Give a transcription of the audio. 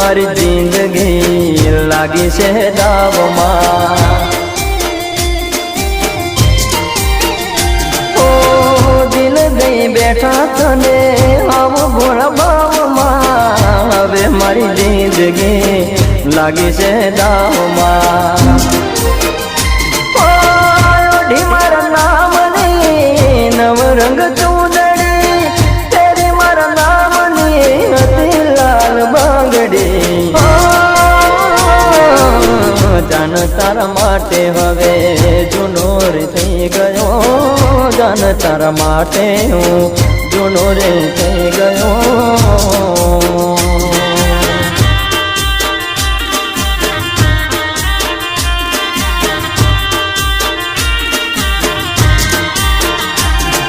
મારી જિંદગી લાગી છે દાવમાં બેઠા તને આવો ભોળા ભાવમાં હવે મારી જિંદગી લાગી છે દાવમાં મારા નામની નવરંગ ચૂંદડી તેરી મારા નામની હતી લાલ બાંગડી જાન તારા માટે હવે જૂનો રે થઈ ગયો જાન તારા માટે હું જૂનો રે થઈ ગયો